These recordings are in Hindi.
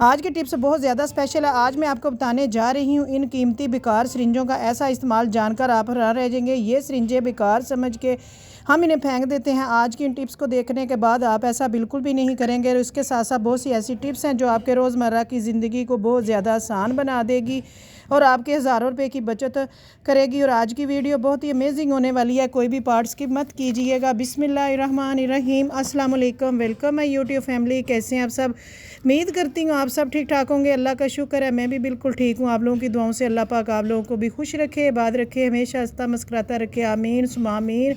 आज की टिप्स बहुत ज़्यादा स्पेशल है। आज मैं आपको बताने जा रही हूँ इन कीमती बेकार सिरिंजों का ऐसा इस्तेमाल जानकर आप हैरान रह जाएंगे। ये सिरिंजें बेकार समझ के हम इन्हें फेंक देते हैं। आज की इन टिप्स को देखने के बाद आप ऐसा बिल्कुल भी नहीं करेंगे और इसके साथ साथ बहुत सी ऐसी टिप्स हैं जो आपके रोज़मर्रा की ज़िंदगी को बहुत ज़्यादा आसान बना देगी और आपके हज़ारों रुपए की बचत करेगी। और आज की वीडियो बहुत ही अमेजिंग होने वाली है, कोई भी पार्ट स्किप मत कीजिएगा। बिस्मिल्लाहिर्रहमानिर्रहीम। अस्सलाम वालेकुम, वेलकम माय यूट्यूब फैमिली। कैसे हैं आप सब? उम्मीद करती हूँ आप सब ठीक ठाक होंगे। अल्लाह का शुक्र है, मैं भी बिल्कुल ठीक हूँ। आप लोगों की दुआओं से अल्लाह पाक आप लोगों को भी खुश रखे, आबाद रखे, हमेशा हंसता मुस्कुराता रखे। आमीन सुमा आमीन।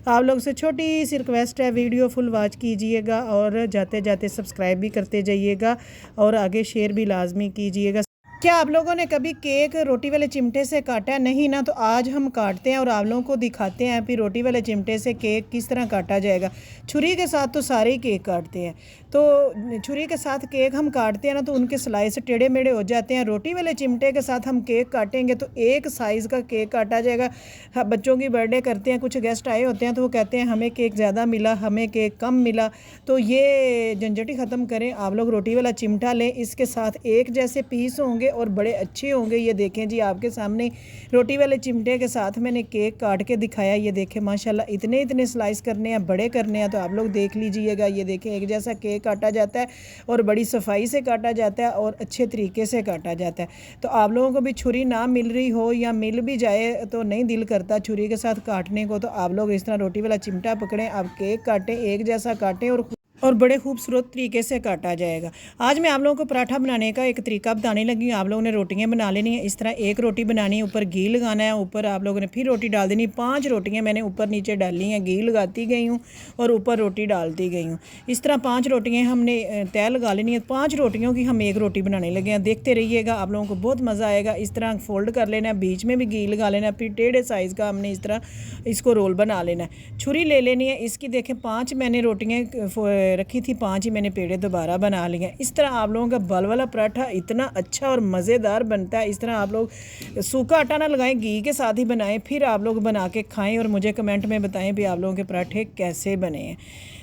आप लोग से छोटी सी रिक्वेस्ट है, वीडियो फुल वॉच कीजिएगा और जाते जाते सब्सक्राइब भी करते जाइएगा और आगे शेयर भी लाजमी कीजिएगा। क्या आप लोगों ने कभी केक रोटी वाले चिमटे से काटा है? नहीं ना, तो आज हम काटते हैं और आप लोगों को दिखाते हैं फिर रोटी वाले चिमटे से केक किस तरह काटा जाएगा। छुरी के साथ तो सारे ही केक काटते हैं, तो छुरी के साथ केक हम काटते हैं ना तो उनके स्लाइस टेढ़े मेढ़े हो जाते हैं। रोटी वाले चिमटे के साथ हम केक काटेंगे तो एक साइज़ का केक काटा जाएगा। बच्चों की बर्थडे करते हैं, कुछ गेस्ट आए होते हैं तो वो कहते हैं हमें केक ज़्यादा मिला, हमें केक कम मिला। तो ये झंझट ही ख़त्म करें, आप लोग रोटी वाला चिमटा लें, इसके साथ एक जैसे पीस होंगे और बड़े अच्छे होंगे। ये देखें जी, आपके सामने रोटी वाले चिमटे के साथ मैंने केक काट के दिखाया। ये देखें माशाल्लाह, इतने इतने स्लाइस करने हैं, बड़े करने हैं, तो आप लोग देख लीजिएगा। ये देखें, एक जैसा केक काटा जाता है और बड़ी सफाई से काटा जाता है और अच्छे तरीके से काटा जाता है। तो आप लोगों को भी छुरी ना मिल रही हो या मिल भी जाए तो नहीं दिल करता छुरी के साथ काटने को, तो आप लोग इस तरह रोटी वाला चिमटा पकड़ें, आप केक काटें, एक जैसा काटें और बड़े खूबसूरत तरीके से काटा जाएगा। आज मैं आप लोगों को पराठा बनाने का एक तरीका बताने लगी हूँ। आप लोगों ने रोटियां बना लेनी है। इस तरह एक रोटी बनानी है, ऊपर घी लगाना है, ऊपर आप लोगों ने फिर रोटी डाल देनी। 5 रोटियां मैंने ऊपर नीचे डाली हैं, घी लगाती गई हूँ और ऊपर रोटी डालती गई हूँ। इस तरह 5 रोटियाँ हमने तय लगा लेनी है। 5 रोटियों की हम एक रोटी बनाने लगे हैं, देखते रहिएगा, आप लोगों को बहुत मज़ा आएगा। इस तरह फोल्ड कर लेना है, बीच में भी घी लगा लेना है, फिर टेढ़े साइज़ का हमने इस तरह इसको रोल बना लेना है। छुरी ले लेनी है, इसकी देखें 5 मैंने रोटियाँ रखी थी, 5 मैंने पेड़े दोबारा बना लिए। इस तरह आप लोगों का बल वाला पराठा इतना अच्छा और मज़ेदार बनता है। इस तरह आप लोग सूखा आटा ना लगाएं, घी के साथ ही बनाएं, फिर आप लोग बना के खाएं और मुझे कमेंट में बताएं भी आप लोगों के पराठे कैसे बने हैं।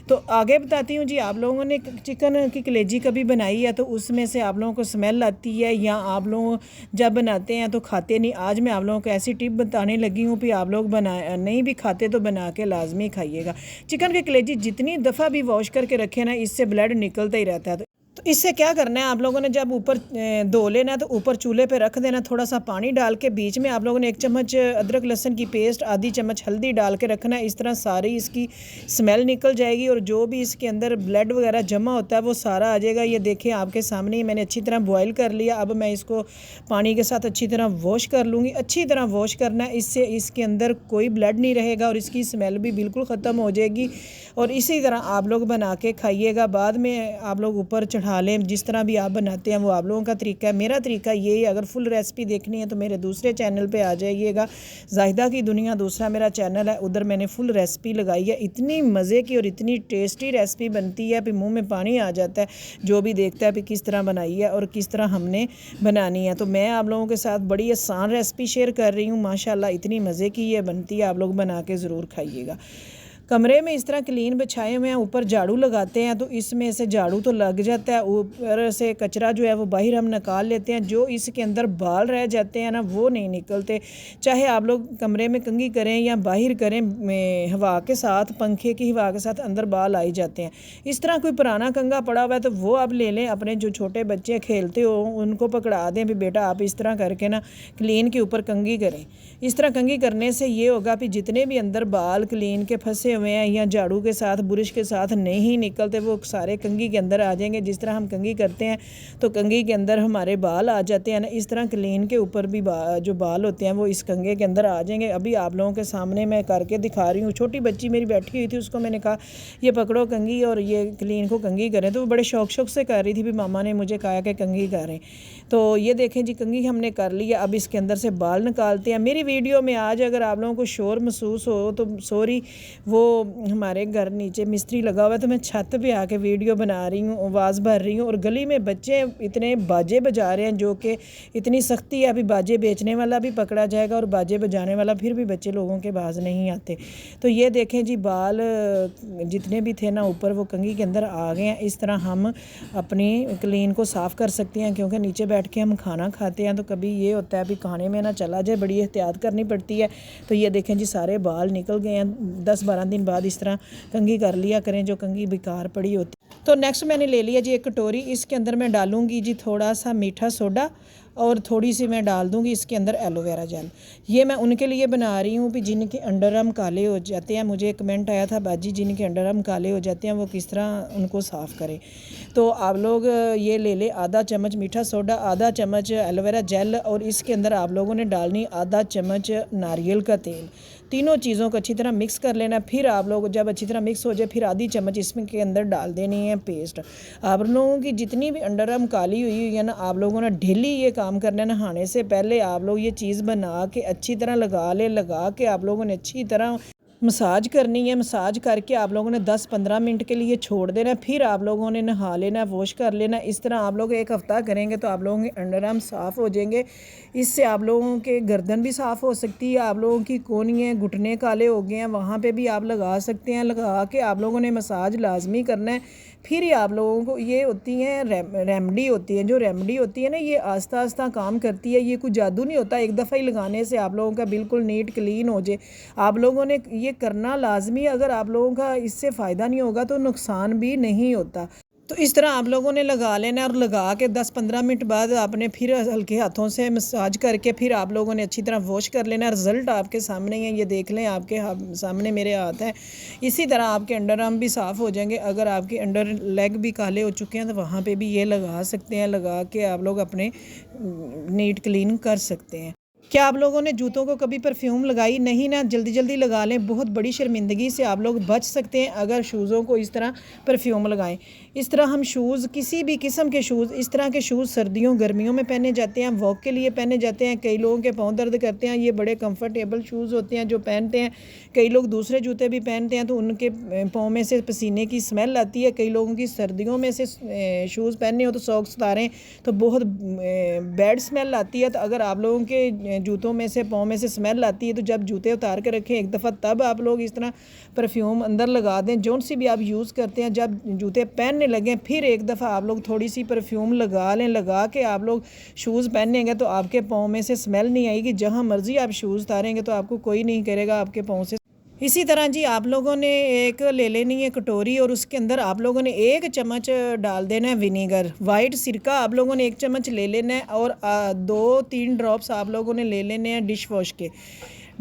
तो आगे बताती हूँ जी। आप लोगों ने चिकन की कलेजी कभी बनाई है तो उसमें से आप लोगों को स्मेल आती है या आप लोग जब बनाते हैं तो खाते नहीं। आज मैं आप लोगों को ऐसी टिप बताने लगी हूँ कि आप लोग नहीं भी खाते तो बना के लाजमी खाइएगा। चिकन की कलेजी जितनी दफ़ा भी वॉश करके रखे ना, इससे ब्लड निकलता ही रहता है। तो इससे क्या करना है, आप लोगों ने जब ऊपर धो लेना है तो ऊपर चूल्हे पे रख देना, थोड़ा सा पानी डाल के, बीच में आप लोगों ने 1 चम्मच अदरक लहसुन की पेस्ट, आधी चम्मच हल्दी डाल के रखना है। इस तरह सारी इसकी स्मेल निकल जाएगी और जो भी इसके अंदर ब्लड वगैरह जमा होता है वो सारा आ जाएगा। ये देखें आपके सामने ही मैंने अच्छी तरह बॉयल कर लिया। अब मैं इसको पानी के साथ अच्छी तरह वॉश कर लूँगी। अच्छी तरह वॉश करना है, इससे इसके अंदर कोई ब्लड नहीं रहेगा और इसकी स्मेल भी बिल्कुल ख़त्म हो जाएगी। और इसी तरह आप लोग बना के खाइएगा। बाद में आप लोग ऊपर चढ़ा लें, जिस तरह भी आप बनाते हैं वो आप लोगों का तरीका है। मेरा तरीका ये है, अगर फुल रेसिपी देखनी है तो मेरे दूसरे चैनल पे आ जाइएगा, जाहिदा की दुनिया दूसरा मेरा चैनल है, उधर मैंने फुल रेसिपी लगाई है। इतनी मज़े की और इतनी टेस्टी रेसिपी बनती है, फिर मुँह में पानी आ जाता है जो भी देखता है कि किस तरह बनाई है और किस तरह हमने बनानी है। तो मैं आप लोगों के साथ बड़ी आसान रेसिपी शेयर कर रही हूँ। माशाल्लाह इतनी मज़े की ये बनती है, आप लोग बना के ज़रूर खाइएगा। कमरे में इस तरह क्लीन बिछाए हुए हैं, ऊपर झाड़ू लगाते हैं तो इसमें से झाड़ू तो लग जाता है, ऊपर से कचरा जो है वो बाहर हम निकाल लेते हैं। जो इसके अंदर बाल रह जाते हैं ना वो नहीं निकलते। चाहे आप लोग कमरे में कंघी करें या बाहर करें, हवा के साथ, पंखे की हवा के साथ अंदर बाल आई जाते हैं। इस तरह कोई पुराना कंघा पड़ा हुआ है तो वो आप ले लें, अपने जो छोटे बच्चे खेलते हो उनको पकड़ा दें भी बेटा आप इस तरह करके ना क्लीन के ऊपर कंघी करें। इस तरह कंघी करने से ये होगा कि जितने भी अंदर बाल क्लीन के फंसे हुए हैं या झाड़ू के साथ, बुरश के साथ नहीं निकलते, वो सारे कंघी के अंदर आ जाएंगे। जिस तरह हम कंघी करते हैं तो कंघी के अंदर हमारे बाल आ जाते हैं ना, इस तरह क्लीन के ऊपर भी जो बाल होते हैं वो इस कंघे के अंदर आ जाएंगे। अभी आप लोगों के सामने मैं करके दिखा रही हूँ। छोटी बच्ची मेरी बैठी हुई थी, उसको मैंने कहा ये पकड़ो कंघी और ये क्लीन को कंघी करें, तो वो बड़े शौक से कर रही थी भी मामा ने मुझे कहा कि कंघी करें। तो ये देखें जी, कंघी हमने कर लिया। अब इसके अंदर से बाल निकालते हैं। मेरी वीडियो में आज अगर आप लोगों को शोर महसूस हो तो सॉरी, वो हमारे घर नीचे मिस्त्री लगा हुआ है, तो मैं छत पे आके वीडियो बना रही हूँ, आवाज़ भर रही हूँ। और गली में बच्चे इतने बाजे बजा रहे हैं, जो कि इतनी सख्ती है, अभी बाजे बेचने वाला भी पकड़ा जाएगा और बाजे बजाने वाला, फिर भी बच्चे लोगों के बाज नहीं आते। तो ये देखें जी, बाल जितने भी थे ना ऊपर, वो कंघी के अंदर आ गए हैं। इस तरह हम अपनी क्लीन को साफ़ कर सकते हैं, क्योंकि नीचे बैठ के हम खाना खाते हैं, तो कभी ये होता है अभी खाने में ना चला जाए, बड़ी एहतियात करनी पड़ती है। तो ये देखें जी, सारे बाल निकल गए हैं। 10-12 दिन बाद इस तरह कंघी कर लिया करें, जो कंघी बेकार पड़ी होती। तो नेक्स्ट मैंने ले लिया जी एक कटोरी, इसके अंदर मैं डालूंगी जी थोड़ा सा मीठा सोडा, और थोड़ी सी मैं डाल दूंगी इसके अंदर एलोवेरा जेल। ये मैं उनके लिए बना रही हूँ भी जिनके अंडर आर्म काले हो जाते हैं। मुझे कमेंट आया था, बाजी जिनके अंडर आर्म काले हो जाते हैं वो किस तरह उनको साफ़ करें। तो आप लोग ये ले लें, आधा चम्मच मीठा सोडा, आधा चम्मच एलोवेरा जेल, और इसके अंदर आप लोगों ने डालनी आधा चम्मच नारियल का तेल। तीनों चीज़ों को अच्छी तरह मिक्स कर लेना। फिर आप लोग जब अच्छी तरह मिक्स हो जाए, फिर आधी चम्मच इसमें के अंदर डाल देनी है पेस्ट। आप लोगों की जितनी भी अंडर आर्म काली हुई है ना, आप लोगों ने डेली ये काम करना है। नहाने से पहले आप लोग ये चीज़ बना के अच्छी तरह लगा के आप लोगों ने अच्छी तरह मसाज करनी है। मसाज करके आप लोगों ने 10-15 मिनट के लिए छोड़ देना। फिर आप लोगों ने नहा लेना, वॉश कर लेना। इस तरह आप लोग 1 हफ़्ता करेंगे तो आप लोगों के अंडर आर्म साफ़ हो जाएंगे। इससे आप लोगों के गर्दन भी साफ़ हो सकती है। आप लोगों की कोहनियाँ, घुटने काले हो गए हैं, वहाँ पे भी आप लगा सकते हैं। लगा के आप लोगों ने मसाज लाजमी करना है। फिर ही आप लोगों को ये होती हैं रेमडी होती है। जो रेमडी होती है ना, ये आस्ता आस्ता काम करती है। ये कोई जादू नहीं होता, एक दफ़ा ही लगाने से आप लोगों का बिल्कुल नीट क्लीन हो जाए। आप लोगों ने ये करना लाजमी। अगर आप लोगों का इससे फ़ायदा नहीं होगा तो नुकसान भी नहीं होता। तो इस तरह आप लोगों ने लगा लेना, और लगा के 10-15 मिनट बाद आपने फिर हल्के हाथों से मसाज करके फिर आप लोगों ने अच्छी तरह वॉश कर लेना। रिज़ल्ट आपके सामने ही है, ये देख लें, आपके सामने मेरे हाथ हैं। इसी तरह आपके अंडर आर्म भी साफ़ हो जाएंगे। अगर आपके अंडर लेग भी काले हो चुके हैं तो वहाँ पे भी ये लगा सकते हैं। लगा के आप लोग अपने नीट क्लीन कर सकते हैं। क्या आप लोगों ने जूतों को कभी परफ्यूम लगाई? नहीं ना, जल्दी जल्दी लगा लें। बहुत बड़ी शर्मिंदगी से आप लोग बच सकते हैं अगर शूज़ों को इस तरह परफ्यूम लगाएं। इस तरह हम शूज़, किसी भी किस्म के शूज़, इस तरह के शूज़ सर्दियों गर्मियों में पहने जाते हैं, वॉक के लिए पहने जाते हैं। कई लोगों के पाँव दर्द करते हैं, ये बड़े कंफर्टेबल शूज़ होते हैं जो पहनते हैं। कई लोग दूसरे जूते भी पहनते हैं तो उनके पाँव में से पसीने की स्मेल आती है। कई लोगों की सर्दियों में से शूज़ पहनने हो तो सॉक्स उतारें तो बहुत बैड स्मेल आती है। तो अगर आप लोगों के जूतों में से, पाँव में से स्मेल आती है, तो जब जूते उतार के रखें एक दफ़ा, तब आप लोग इस तरह परफ्यूम अंदर लगा दें। जौन सी भी आप यूज़ करते हैं, जब जूते पहनने लगें फिर एक दफ़ा आप लोग थोड़ी सी परफ्यूम लगा लें। लगा के आप लोग शूज़ पहनेंगे तो आपके पाँव में से स्मेल नहीं आएगी। जहाँ मर्ज़ी आप शूज़ उतारेंगे तो आपको कोई नहीं करेगा आपके पाँव से। इसी तरह जी आप लोगों ने एक ले लेनी है कटोरी, और उसके अंदर आप लोगों ने 1 चम्मच डाल देना है विनीगर। वाइट सिरका आप लोगों ने 1 चम्मच ले लेना है, और 2-3 ड्रॉप्स आप लोगों ने ले लेने हैं डिश वॉश के।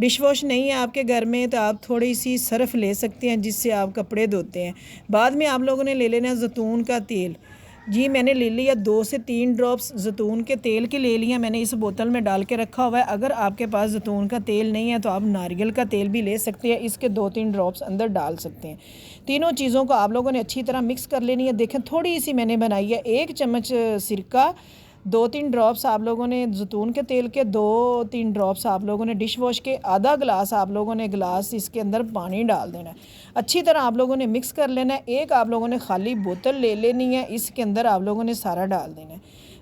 डिश वॉश नहीं है आपके घर में तो आप थोड़ी सी सर्फ़ ले सकते हैं जिससे आप कपड़े धोते हैं। बाद में आप लोगों ने ले लेना है ज़ैतून का तेल। जी मैंने ले लिया 2 से 3 ड्रॉप्स ज़ैतून के तेल के ले लिया। मैंने इस बोतल में डाल के रखा हुआ है। अगर आपके पास ज़ैतून का तेल नहीं है तो आप नारियल का तेल भी ले सकते हैं। इसके 2-3 ड्रॉप्स अंदर डाल सकते हैं। तीनों चीज़ों को आप लोगों ने अच्छी तरह मिक्स कर लेनी है। देखें थोड़ी सी मैंने बनाई है। 1 चम्मच सिरका, 2-3 ड्रॉप्स आप लोगों ने ज़ैतून के तेल के, 2-3 ड्रॉप्स आप लोगों ने डिश वॉश के, आधा गिलास आप लोगों ने गिलास इसके अंदर पानी डाल देना है। अच्छी तरह आप लोगों ने मिक्स कर लेना है। एक आप लोगों ने खाली बोतल ले लेनी है, इसके अंदर आप लोगों ने सारा डाल देना है।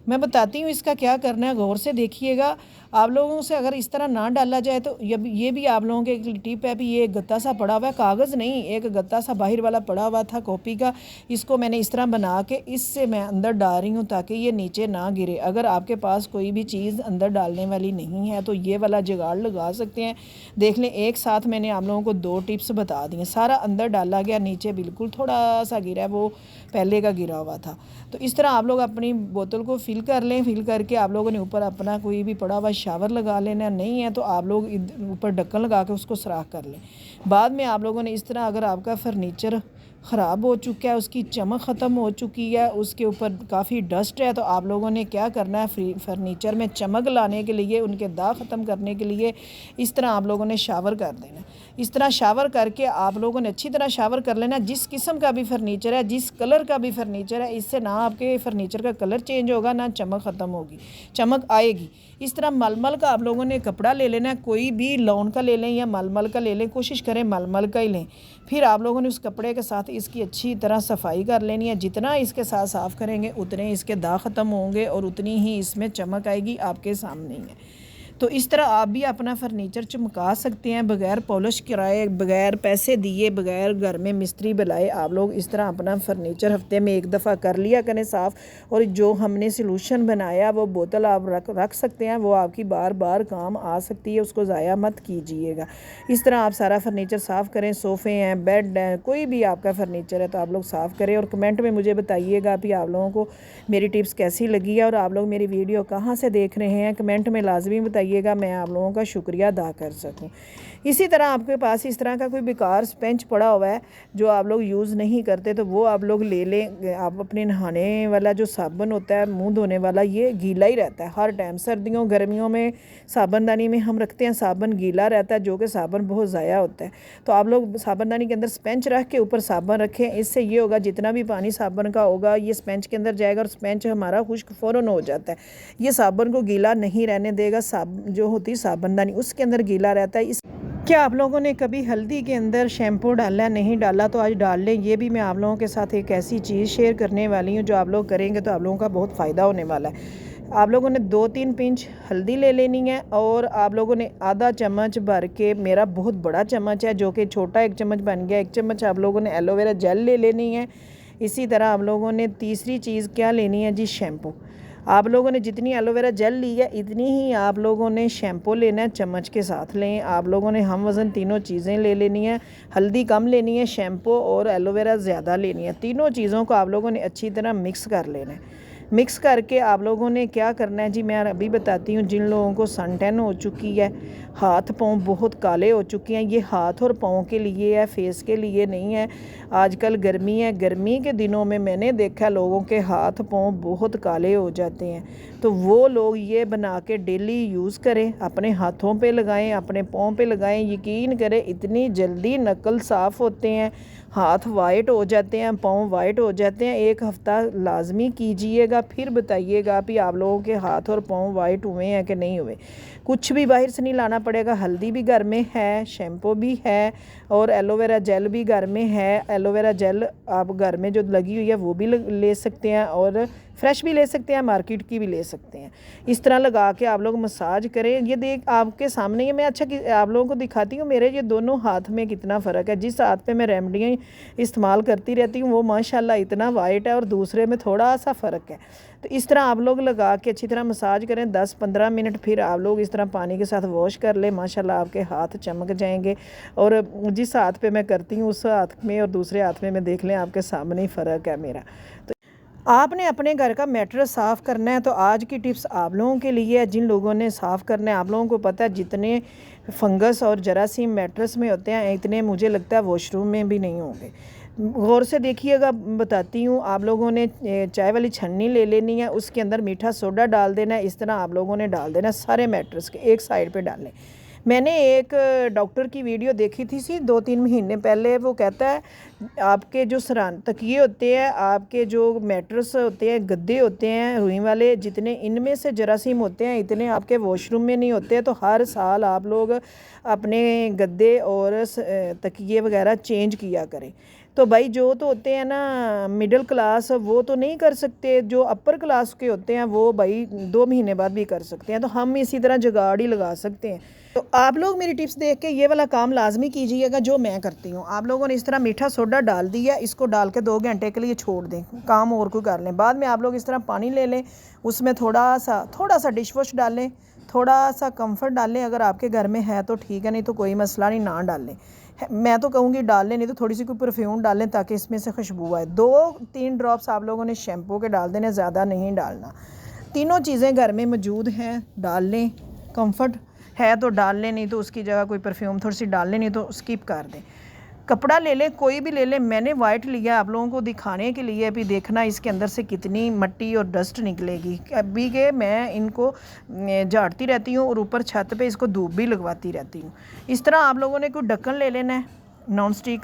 मैं बताती हूँ इसका क्या करना है, गौर से देखिएगा। आप लोगों से अगर इस तरह ना डाला जाए तो ये भी आप लोगों के एक टिप है भी, ये गत्ता सा पड़ा हुआ है, कागज़ नहीं, एक गत्ता सा बाहर वाला पड़ा हुआ था कॉपी का। इसको मैंने इस तरह बना के इससे मैं अंदर डाल रही हूँ ताकि ये नीचे ना गिरे। अगर आपके पास कोई भी चीज़ अंदर डालने वाली नहीं है तो ये वाला जुगाड़ लगा सकते हैं। देख लें, एक साथ मैंने आप लोगों को 2 टिप्स बता दी हैं। सारा अंदर डाला गया, नीचे बिल्कुल थोड़ा सा गिरा है, वो पहले का गिरा हुआ था। तो इस तरह आप लोग अपनी बोतल को फिल कर लें। फिल करके आप लोगों ने ऊपर अपना कोई भी पड़ा हुआ शावर लगा लेना। नहीं है तो आप लोग ऊपर ढक्कन लगा के उसको सुराख कर लें। बाद में आप लोगों ने इस तरह, अगर आपका फर्नीचर ख़राब हो चुका है, उसकी चमक ख़त्म हो चुकी है, उसके ऊपर काफ़ी डस्ट है, तो आप लोगों ने क्या करना है, फर्नीचर में चमक लाने के लिए, उनके दाग ख़त्म करने के लिए इस तरह आप लोगों ने शावर कर देना। इस तरह शावर करके आप लोगों ने अच्छी तरह शावर कर लेना। जिस किस्म का भी फर्नीचर है, जिस कलर का भी फर्नीचर है, इससे ना आपके फर्नीचर का कलर चेंज होगा, ना चमक ख़त्म होगी, चमक आएगी। इस तरह मलमल का आप लोगों ने कपड़ा ले लेना, कोई भी लॉन का ले लें या मलमल का ले लें, कोशिश करें मलमल का ही लें। फिर आप लोगों ने उस कपड़े के साथ इसकी अच्छी तरह सफाई कर लेनी है। जितना इसके साथ साफ़ करेंगे उतने इसके दाग ख़त्म होंगे और उतनी ही इसमें चमक आएगी, आपके सामने ही है। तो इस तरह आप भी अपना फ़र्नीचर चमका सकते हैं बग़ैर पॉलिश कराए, बग़ैर पैसे दिए, बग़ैर घर में मिस्त्री बुलाए। आप लोग इस तरह अपना फ़र्नीचर हफ्ते में एक दफ़ा कर लिया करें साफ़। और जो हमने सलूशन बनाया वो बोतल आप रख सकते हैं, वो आपकी बार बार काम आ सकती है, उसको ज़ाया मत कीजिएगा। इस तरह आप सारा फ़र्नीचर साफ़ करें, सोफ़े हैं, बेड हैं, कोई भी आपका फ़र्नीचर है तो आप लोग साफ़ करें। और कमेंट में मुझे बताइएगा कि आप लोगों को मेरी टिप्स कैसी लगी है और आप लोग मेरी वीडियो कहाँ से देख रहे हैं। कमेंट में लाजमी बताइए, मैं आप लोगों का शुक्रिया अदा कर सकूं। इसी तरह आपके पास इस तरह का कोई बेकार स्पंज पड़ा हुआ है जो आप लोग यूज़ नहीं करते तो वो आप लोग ले लें। आप अपने नहाने वाला जो साबुन होता है, मुंह धोने वाला, ये गीला ही रहता है हर टाइम। सर्दियों गर्मियों में साबुनदानी में हम रखते हैं, साबुन गीला रहता है, जो कि साबुन बहुत ज़ाया होता है। तो आप लोग साबुनदानी के अंदर स्पंज रख के ऊपर साबुन रखें। इससे ये होगा जितना भी पानी साबुन का होगा ये स्पंज के अंदर जाएगा और स्पंज हमारा खुश्क फ़ौरन हो जाता है। ये साबुन को गीला नहीं रहने देगा। जो होती साबुनदानी उसके अंदर गीला रहता है। क्या आप लोगों ने कभी हल्दी के अंदर शैम्पू डाला, नहीं डाला तो आज डाल लें। ये भी मैं आप लोगों के साथ एक ऐसी चीज़ शेयर करने वाली हूँ जो आप लोग करेंगे तो आप लोगों का बहुत फ़ायदा होने वाला है। आप लोगों ने 2-3 पिंच हल्दी ले लेनी है और आप लोगों ने आधा चम्मच भर के, मेरा बहुत बड़ा चम्मच है जो कि छोटा 1 चम्मच बन गया, 1 चम्मच आप लोगों ने एलोवेरा जेल ले लेनी है। इसी तरह आप लोगों ने तीसरी चीज़ क्या लेनी है जी, शैम्पू। आप लोगों ने जितनी एलोवेरा जेल ली है इतनी ही आप लोगों ने शैम्पू लेना है, चम्मच के साथ लें। आप लोगों ने हम वज़न तीनों चीज़ें ले लेनी है। हल्दी कम लेनी है, शैम्पू और एलोवेरा ज़्यादा लेनी है। तीनों चीज़ों को आप लोगों ने अच्छी तरह मिक्स कर लेना है। मिक्स करके आप लोगों ने क्या करना है जी, मैं अभी बताती हूँ। जिन लोगों को सन टैन हो चुकी है, हाथ पाँव बहुत काले हो चुके हैं, ये हाथ और पाँव के लिए है, फेस के लिए नहीं है। आजकल गर्मी है, गर्मी के दिनों में मैंने देखा लोगों के हाथ पाँव बहुत काले हो जाते हैं। तो वो लोग ये बना के डेली यूज़ करें, अपने हाथों पे लगाएं, अपने पाँव पे लगाएं। यकीन करें इतनी जल्दी नकल साफ़ होते हैं, हाथ वाइट हो जाते हैं, पाँव वाइट हो जाते हैं। 1 हफ़्ता लाजमी कीजिएगा, फिर बताइएगा कि आप लोगों के हाथ और पाँव वाइट हुए हैं कि नहीं हुए। कुछ भी बाहर से नहीं लाना पड़ेगा। हल्दी भी घर में है, शैम्पू भी है और एलोवेरा जेल भी घर में है। एलोवेरा जेल आप घर में जो लगी हुई है वो भी ले सकते हैं और फ्रेश भी ले सकते हैं, मार्केट की भी ले सकते हैं। इस तरह लगा के आप लोग मसाज करें। ये देख आपके सामने ये मैं आप लोगों को दिखाती हूँ मेरे ये दोनों हाथ में कितना फ़र्क है। जिस हाथ पे मैं रेमडियाँ इस्तेमाल करती रहती हूँ वो माशाल्लाह इतना वाइट है और दूसरे में थोड़ा सा फ़र्क है। तो इस तरह आप लोग लगा के अच्छी तरह मसाज करें 10-15 मिनट। फिर आप लोग इस तरह पानी के साथ वॉश कर लें, माशाल्लाह आपके हाथ चमक जाएंगे। और जिस हाथ पे मैं करती हूँ उस हाथ में और दूसरे हाथ में मैं देख लें आपके सामने ही फ़र्क है मेरा। तो आपने अपने घर का मैट्रेस साफ़ करना है तो आज की टिप्स आप लोगों के लिए है। जिन लोगों ने साफ़ करना है, आप लोगों को पता है जितने फंगस और जरासीम मैट्रेस में होते हैं इतने मुझे लगता है वॉशरूम में भी नहीं होंगे। गौर से देखिएगा, बताती हूँ। आप लोगों ने चाय वाली छन्नी ले लेनी है, उसके अंदर मीठा सोडा डाल देना है। इस तरह आप लोगों ने डाल देना सारे मैट्रेस के एक साइड पे डालें। मैंने एक डॉक्टर की वीडियो देखी थी 2-3 महीने पहले। वो कहता है आपके जो सरान तकिए होते हैं, आपके जो मैट्रेस होते हैं, गद्दे होते हैं रुई वाले, जितने इनमें से जरासीम होते हैं इतने आपके वॉशरूम में नहीं होते। तो हर साल आप लोग अपने गद्दे और तकिए वगैरह चेंज किया करें। तो भाई जो तो होते हैं ना मिडिल क्लास, वो तो नहीं कर सकते। जो अपर क्लास के होते हैं वो भाई 2 महीने बाद भी कर सकते हैं। तो हम इसी तरह जुगाड़ ही लगा सकते हैं। तो आप लोग मेरी टिप्स देख के ये वाला काम लाजमी कीजिएगा जो मैं करती हूँ। आप लोगों ने इस तरह मीठा सोडा डाल दिया, इसको डाल के 2 घंटे के लिए छोड़ दें, काम और कोई कर लें। बाद में आप लोग इस तरह पानी ले लें, उसमें थोड़ा सा डिश वॉश डालें, थोड़ा सा कम्फर्ट डालें। अगर आपके घर में है तो ठीक है, नहीं तो कोई मसला नहीं, ना डालें। मैं तो कहूँगी डाल लें, नहीं तो थोड़ी सी कोई परफ्यूम डालें ताकि इसमें से खुशबू आए। 2-3 ड्रॉप्स आप लोगों ने शैम्पू के डाल देने, ज़्यादा नहीं डालना। तीनों चीज़ें घर में मौजूद हैं, डाल लें। कम्फर्ट है तो डाल लें, नहीं तो उसकी जगह कोई परफ्यूम थोड़ी सी डाल लें, नहीं तो स्किप कर दें। कपड़ा ले लें, कोई भी ले लें। मैंने वाइट लिया आप लोगों को दिखाने के लिए, अभी देखना इसके अंदर से कितनी मिट्टी और डस्ट निकलेगी। अभी के मैं इनको झाड़ती रहती हूँ और ऊपर छत पे इसको धूप भी लगवाती रहती हूँ। इस तरह आप लोगों ने कोई ढक्कन ले लेना है, नॉन स्टिक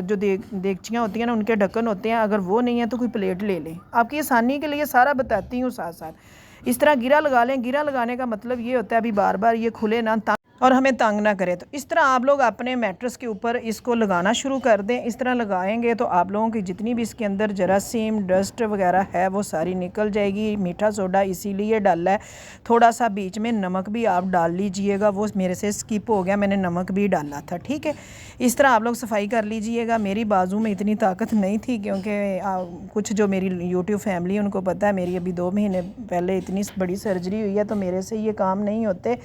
जो देगचियाँ होती हैं ना, उनके ढक्कन होते हैं, अगर वो नहीं है तो कोई प्लेट ले लें। आपकी आसानी के लिए सारा बताती हूँ साथ साथ। इस तरह गिरा लगा लें। गिरा लगाने का मतलब ये होता है अभी बार बार ये खुले ना और हमें तंग ना करे। तो इस तरह आप लोग अपने मैट्रेस के ऊपर इसको लगाना शुरू कर दें। इस तरह लगाएंगे तो आप लोगों की जितनी भी इसके अंदर जरासीम डस्ट वगैरह है वो सारी निकल जाएगी। मीठा सोडा इसीलिए डाला है, थोड़ा सा बीच में नमक भी आप डाल लीजिएगा, वो मेरे से स्किप हो गया, मैंने नमक भी डाला था, ठीक है। इस तरह आप लोग सफाई कर लीजिएगा। मेरी बाजू में इतनी ताकत नहीं थी क्योंकि कुछ जो मेरी यूट्यूब फैमिली है उनको पता है मेरी अभी 2 महीने पहले इतनी बड़ी सर्जरी हुई है, तो मेरे से ये काम नहीं होते।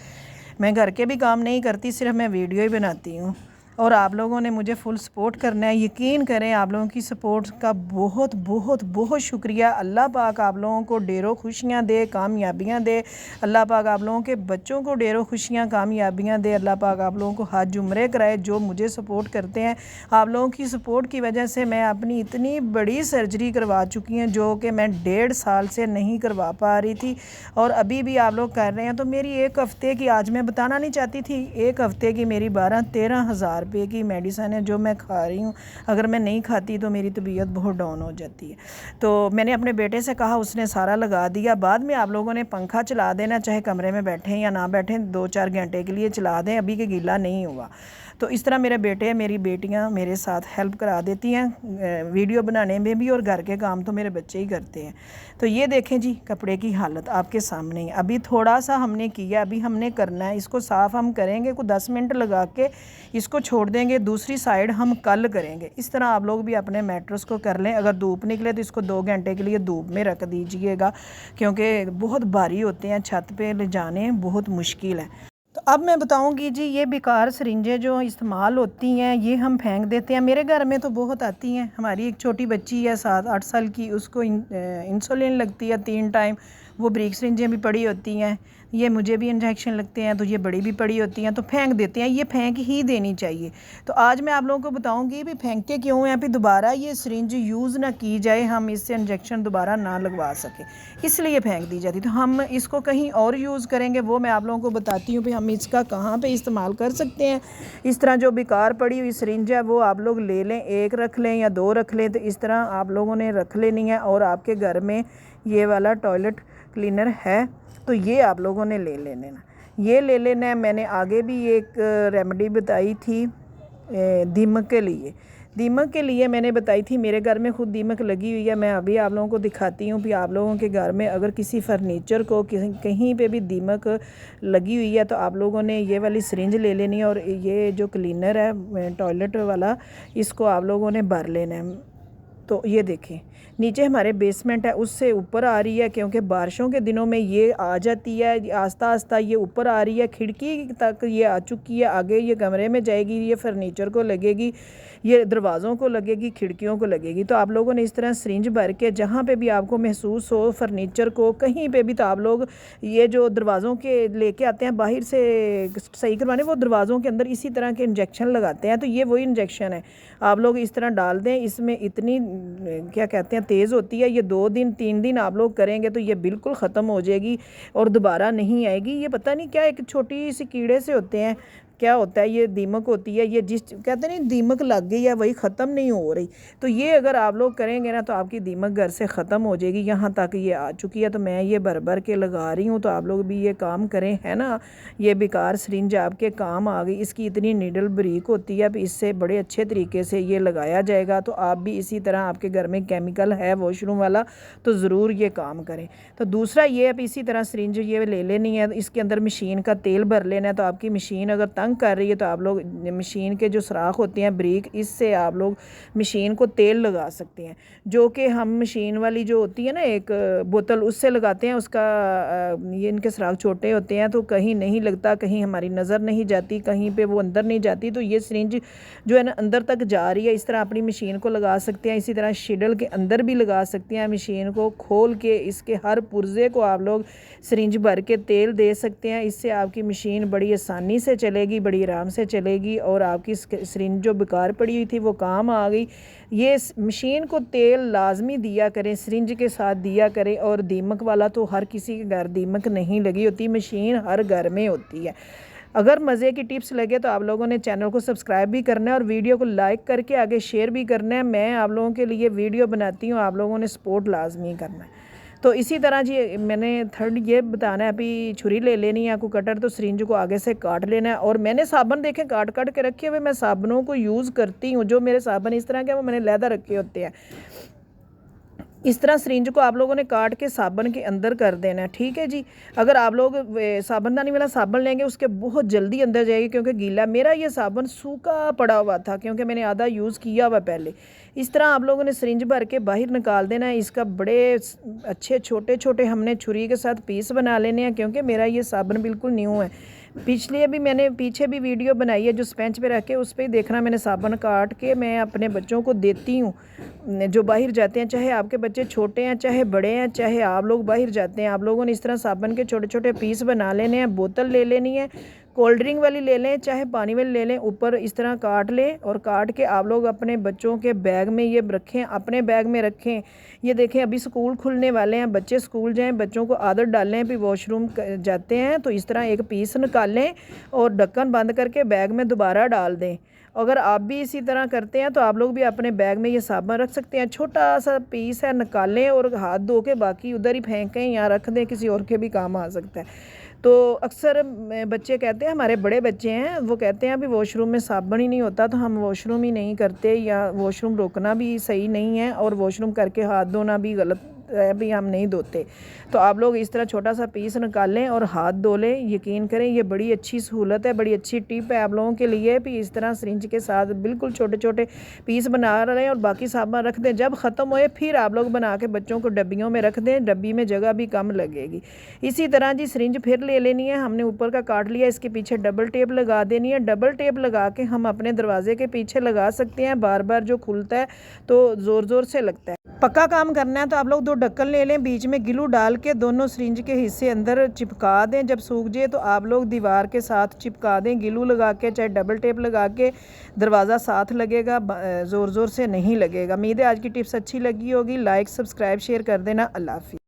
मैं घर के भी काम नहीं करती, सिर्फ मैं वीडियो ही बनाती हूँ। और आप लोगों ने मुझे फुल सपोर्ट करना है। यकीन करें आप लोगों की सपोर्ट का बहुत बहुत बहुत शुक्रिया। अल्लाह पाक आप लोगों को ढेरों खुशियाँ दे, कामयाबियाँ दे। अल्लाह पाक आप लोगों के बच्चों को ढेरों खुशियाँ कामयाबियाँ दे। अल्लाह पाक आप लोगों को हज उम्रे कराए जो मुझे सपोर्ट करते हैं। आप लोगों की सपोर्ट की वजह से मैं अपनी इतनी बड़ी सर्जरी करवा चुकी हूँ जो कि मैं 1.5 साल से नहीं करवा पा रही थी, और अभी भी आप लोग कर रहे हैं। तो मेरी 1 हफ़्ते की, आज मैं बताना नहीं चाहती थी, 1 हफ़्ते की मेरी 12-13 हज़ार रुपये की मेडिसिन है जो मैं खा रही हूँ। अगर मैं नहीं खाती तो मेरी तबीयत बहुत डाउन हो जाती है। तो मैंने अपने बेटे से कहा, उसने सारा लगा दिया। बाद में आप लोगों ने पंखा चला देना, चाहे कमरे में बैठें या ना बैठें, 2-4 घंटे के लिए चला दें, अभी के गीला नहीं हुआ। तो इस तरह मेरे बेटे मेरी बेटियां मेरे साथ हेल्प करा देती हैं वीडियो बनाने में भी, और घर के काम तो मेरे बच्चे ही करते हैं। तो ये देखें जी कपड़े की हालत आपके सामने ही। अभी थोड़ा सा हमने किया, अभी हमने करना है इसको साफ़। हम करेंगे को 10 मिनट लगा के इसको छोड़ देंगे, दूसरी साइड हम कल करेंगे। इस तरह आप लोग भी अपने मैट्रेस को कर लें। अगर धूप निकले तो इसको 2 घंटे के लिए धूप में रख दीजिएगा, क्योंकि बहुत भारी होते हैं, छत पे ले जाने बहुत मुश्किल है। तो अब मैं बताऊंगी जी, ये बेकार सिरिंजें जो इस्तेमाल होती हैं ये हम फेंक देते हैं। मेरे घर में तो बहुत आती हैं। हमारी एक छोटी बच्ची है 7-8 साल की, उसको इंसुलिन लगती है 3 टाइम। वो ब्रीक सिरिंजें भी पड़ी होती हैं, ये मुझे भी इंजेक्शन लगते हैं तो ये बड़ी भी पड़ी होती हैं, तो फेंक देते हैं। ये फेंक ही देनी चाहिए। तो आज मैं आप लोगों को बताऊंगी भी फेंकते क्यों हैं, फिर दोबारा ये सिरिंज यूज़ ना की जाए, हम इससे इंजेक्शन दोबारा ना लगवा सकें, इसलिए फेंक दी जाती। तो हम इसको कहीं और यूज़ करेंगे, वो मैं आप लोगों को बताती हूँ भी हम इसका कहाँ पर इस्तेमाल कर सकते हैं। इस तरह जो बेकार पड़ी हुई सिरिंज है वो आप लोग ले लें, 1 रख लें या 2 रख लें। तो इस तरह आप लोगों ने रख लेनी है। और आपके घर में ये वाला टॉयलेट क्लीनर है तो ये आप लोगों ने ले लेना, ये ले लेना है। मैंने आगे भी एक रेमेडी बताई थी दीमक के लिए। दीमक के लिए मैंने बताई थी, मेरे घर में खुद दीमक लगी हुई है। मैं अभी आप लोगों को दिखाती हूँ कि आप लोगों के घर में अगर किसी फर्नीचर को कहीं पे भी दीमक लगी हुई है तो आप लोगों ने ये वाली सिरिंज ले लेनी है, और ये जो क्लीनर है टॉयलेट वाला, इसको आप लोगों ने भर लेना है। तो ये देखें नीचे हमारे बेसमेंट है, उससे ऊपर आ रही है, क्योंकि बारिशों के दिनों में ये आ जाती है, आस्ता आस्ता ये ऊपर आ रही है, खिड़की तक ये आ चुकी है। आगे ये कमरे में जाएगी, ये फर्नीचर को लगेगी, ये दरवाज़ों को लगेगी, खिड़कियों को लगेगी। तो आप लोगों ने इस तरह सिरिंज भर के जहाँ पे भी आपको महसूस हो फर्नीचर को कहीं पे भी, तो आप लोग ये जो दरवाज़ों के लेके आते हैं बाहर से सही करवाने, वो दरवाज़ों के अंदर इसी तरह के इंजेक्शन लगाते हैं। तो ये वही इंजेक्शन है, आप लोग इस तरह डाल दें। इसमें इतनी क्या कहते हैं तेज़ होती है, ये 2 दिन 3 दिन आप लोग करेंगे तो ये बिल्कुल ख़त्म हो जाएगी और दोबारा नहीं आएगी। ये पता नहीं क्या एक छोटी सी कीड़े से होते हैं, क्या होता है, ये दीमक होती है, ये जिस कहते नहीं दीमक लग गई है वही ख़त्म नहीं हो रही। तो ये अगर आप लोग करेंगे ना तो आपकी दीमक घर से ख़त्म हो जाएगी। यहाँ तक ये आ चुकी है, तो मैं ये भर भर के लगा रही हूँ। तो आप लोग भी ये काम करें, है ना। ये बेकार सिरिंज आपके काम आ गई, इसकी इतनी नीडल बारीक होती है, इससे बड़े अच्छे तरीके से ये लगाया जाएगा। तो आप भी इसी तरह, आपके घर में केमिकल है वॉशरूम वाला तो ज़रूर ये काम करें। तो दूसरा ये अब इसी तरह सिरिंज ये ले लेनी है, इसके अंदर मशीन का तेल भर लेना है। तो आपकी मशीन अगर तंग कर रही है तो आप लोग मशीन के जो सुराख होते हैं ब्रेक, इससे आप लोग मशीन को तेल लगा सकते हैं, जो कि हम मशीन वाली जो होती है ना एक बोतल, उससे लगाते हैं। उसका ये इनके सुराख छोटे होते हैं तो कहीं नहीं लगता, कहीं हमारी नज़र नहीं जाती, कहीं पे वो अंदर नहीं जाती। तो ये सिरिंज जो है ना अंदर तक जा रही है। इस तरह अपनी मशीन को लगा सकते हैं। इसी तरह शिडल के अंदर भी लगा सकते हैं। मशीन को खोल के इसके हर पुर्जे को आप लोग सिरिंज भर के तेल दे सकते हैं। इससे आपकी मशीन बड़ी आसानी से चलेगी, बड़ी आराम से चलेगी और आपकी सिरिंज जो बेकार पड़ी हुई थी वो काम आ गई। ये मशीन को तेल लाजमी दिया करें, सिरिंज के साथ दिया करें। और दीमक वाला तो हर किसी के घर दीमक नहीं लगी होती, मशीन हर घर में होती है। अगर मज़े की टिप्स लगे तो आप लोगों ने चैनल को सब्सक्राइब भी करना है और वीडियो को लाइक करके आगे शेयर भी करना है। मैं आप लोगों के लिए वीडियो बनाती हूँ, आप लोगों ने सपोर्ट लाजमी करना है। तो इसी तरह जी मैंने थर्ड ये बताना है, अभी छुरी ले लेनी है आपको कटर, तो सिरिंज को आगे से काट लेना है। और मैंने साबुन देखें काट काट के रखे हुए, मैं साबुनों को यूज़ करती हूँ। जो मेरे साबुन इस तरह के वो मैंने लहदा रखे होते हैं। इस तरह सिरिंज को आप लोगों ने काट के साबुन के अंदर कर देना है, ठीक है जी। अगर आप लोग साबुनदानी वाला साबुन लेंगे उसके बहुत जल्दी अंदर जाएगी, क्योंकि गीला मेरा ये साबुन सूखा पड़ा हुआ था क्योंकि मैंने आधा यूज़ किया हुआ पहले। इस तरह आप लोगों ने सिरिंज भर के बाहर निकाल देना है। इसका बड़े अच्छे छोटे छोटे हमने छुरी के साथ पीस बना लेने हैं, क्योंकि मेरा ये साबुन बिल्कुल न्यू है। पिछले भी मैंने पीछे भी वीडियो बनाई है जो स्पेंच पे रख के, उस पर देखना मैंने साबुन काट के मैं अपने बच्चों को देती हूँ जो बाहर जाते हैं। चाहे आपके बच्चे छोटे हैं चाहे बड़े हैं, चाहे आप लोग बाहर जाते हैं, आप लोगों ने इस तरह साबुन के छोटे छोटे पीस बना लेने हैं। बोतल ले लेनी है, कोल्ड ड्रिंक वाली ले लें चाहे पानी वाली ले लें, ऊपर इस तरह काट लें और काट के आप लोग अपने बच्चों के बैग में ये रखें, अपने बैग में रखें। ये देखें अभी स्कूल खुलने वाले हैं, बच्चे स्कूल जाएं, बच्चों को आदत डालें भी वॉशरूम जाते हैं तो इस तरह एक पीस निकालें और ढक्कन बंद करके बैग में दोबारा डाल दें। अगर आप भी इसी तरह करते हैं तो आप लोग भी अपने बैग में ये साबुन रख सकते हैं। छोटा सा पीस है, निकालें और हाथ धो के बाकी उधर ही फेंकें या रख दें, किसी और के भी काम आ सकता है। तो अक्सर बच्चे कहते हैं, हमारे बड़े बच्चे हैं, वो कहते हैं अभी वॉशरूम में साबुन ही नहीं होता तो हम वॉशरूम ही नहीं करते, या वॉशरूम रोकना भी सही नहीं है और वॉशरूम करके हाथ धोना भी गलत है, भी हम नहीं धोते। तो आप लोग इस तरह छोटा सा पीस निकालें और हाथ धो लें। यकीन करें ये बड़ी अच्छी सहूलत है, बड़ी अच्छी टिप है आप लोगों के लिए भी। इस तरह सिरिंज के साथ बिल्कुल छोटे छोटे पीस बना रहे हैं और बाकी साबुन रख दें। जब ख़त्म होए फिर आप लोग बना के बच्चों को डब्बियों में रख दें, डब्बी में जगह भी कम लगेगी। इसी तरह जी सिरिंज फिर ले लेनी है, हमने ऊपर का काट लिया, इसके पीछे डबल टेप लगा देनी है। डबल टेप लगा के हम अपने दरवाजे के पीछे लगा सकते हैं, बार बार जो खुलता है तो ज़ोर ज़ोर से लगता है। पक्का काम करना है तो आप लोग 2 ढक्कन ले लें, बीच में गिलू डाल के दोनों सिरिंज के हिस्से अंदर चिपका दें। जब सूख जाए तो आप लोग दीवार के साथ चिपका दें, गिलू लगा के चाहे डबल टेप लगा के, दरवाज़ा साथ लगेगा, ज़ोर ज़ोर से नहीं लगेगा। उम्मीद है आज की टिप्स अच्छी लगी होगी। लाइक सब्सक्राइब शेयर कर देना। अल्लाह हाफ़िज़।